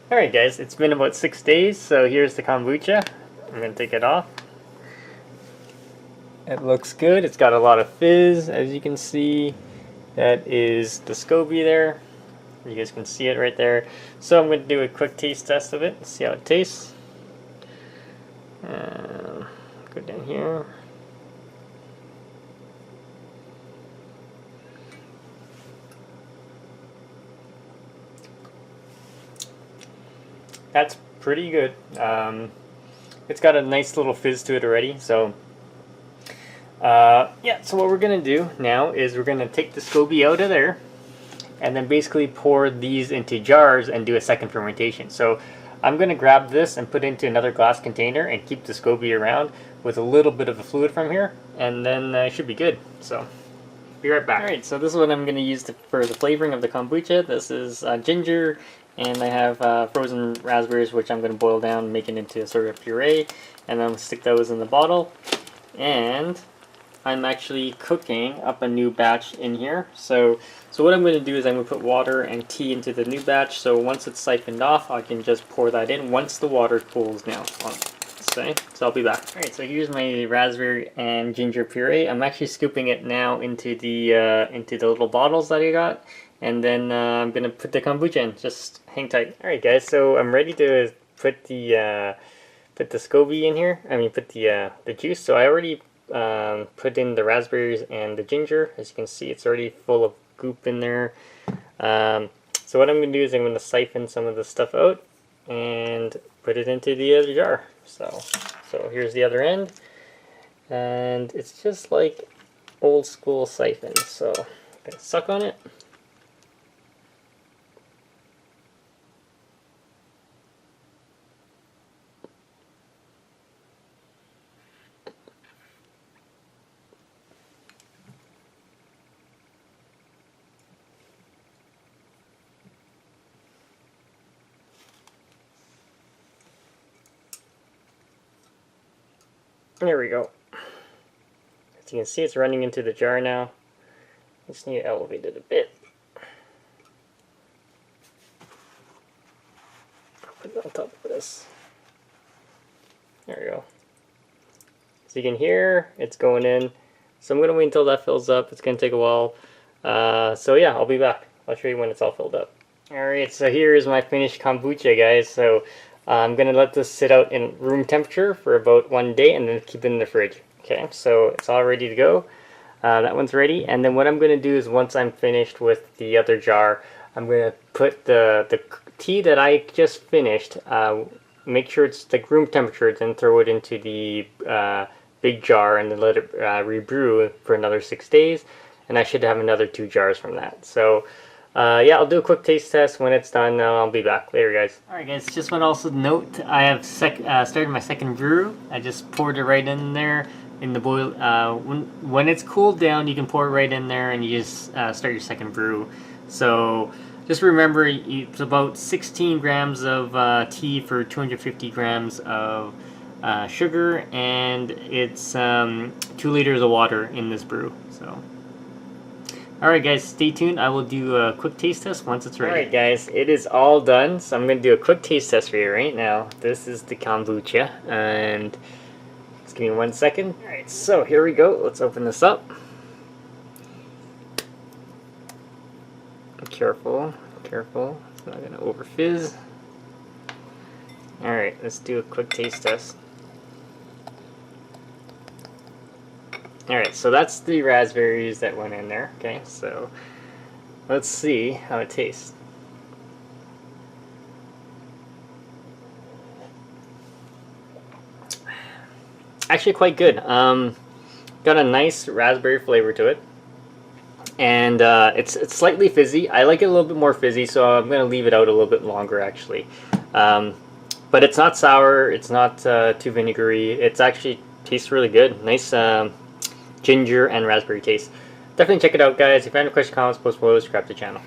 Alright guys, it's been about 6 days, so here's the kombucha. I'm going to take it off. It looks good. It's got a lot of fizz, as you can see. That is the SCOBY there. You guys can see it right there. So I'm going to do a quick taste test of it, see how it tastes. Go down here. That's pretty good. It's got a nice little fizz to it already. So yeah, so what we're going to do now is we're going to take the SCOBY out of there and then basically pour these into jars and do a second fermentation. So I'm going to grab this and put it into another glass container and keep the SCOBY around with a little bit of the fluid from here, and then it should be good. So be right back. Alright, so this is what I'm going to use for the flavoring of the kombucha. This is ginger, and I have frozen raspberries, which I'm going to boil down and make it into a sort of puree, and then I'm going to stick those in the bottle. And I'm actually cooking up a new batch in here. So what I'm going to do is I'm going to put water and tea into the new batch. So once it's siphoned off, I can just pour that in once the water cools down. So I'll be back. Alright, so here's my raspberry and ginger puree. I'm actually scooping it now into the little bottles that I got. And then I'm going to put the kombucha in. Just hang tight. Alright guys, so I'm ready to put the SCOBY in here. I mean, put the juice. So I already put in the raspberries and the ginger. As you can see, it's already full of goop in there. So what I'm going to do is I'm going to siphon some of the stuff out and put it into the other jar. So here's the other end, and it's just like old school siphon. So I'm going to suck on it. There we go. As you can see, it's running into the jar now. Just need to elevate it a bit. Put it on top of this. There we go. So you can hear it's going in. So I'm going to wait until that fills up. It's going to take a while. So yeah, I'll be back. I'll show you when it's all filled up. Alright, so here is my finished kombucha, guys. So I'm going to let this sit out in room temperature for about 1 day and then keep it in the fridge. Okay, so it's all ready to go. That one's ready. And then what I'm going to do is once I'm finished with the other jar, I'm going to put the tea that I just finished, make sure it's like room temperature, then throw it into the big jar and then let it rebrew for another 6 days. And I should have another 2 jars from that. So yeah, I'll do a quick taste test. When it's done, I'll be back later, guys. Alright guys, just want to also note, I have started my second brew. I just poured it right in there in the boil. When it's cooled down, you can pour it right in there and you just start your second brew. So just remember, it's about 16 grams of tea for 250 grams of sugar, and it's 2 liters of water in this brew. So alright guys, stay tuned. I will do a quick taste test once it's ready. Alright guys, it is all done. So I'm going to do a quick taste test for you right now. This is the kombucha, and just give me 1 second. Alright, so here we go. Let's open this up. Careful, careful. It's not going to over fizz. Alright, let's do a quick taste test. Alright, so that's the raspberries that went in there. Okay, so let's see how it tastes. Actually quite good. Got a nice raspberry flavor to it. And it's slightly fizzy. I like it a little bit more fizzy, so I'm going to leave it out a little bit longer actually. But it's not sour, it's not too vinegary. It's actually tastes really good. Nice ginger and raspberry taste. Definitely check it out, guys. If you have any questions, comments, post below, subscribe to the channel.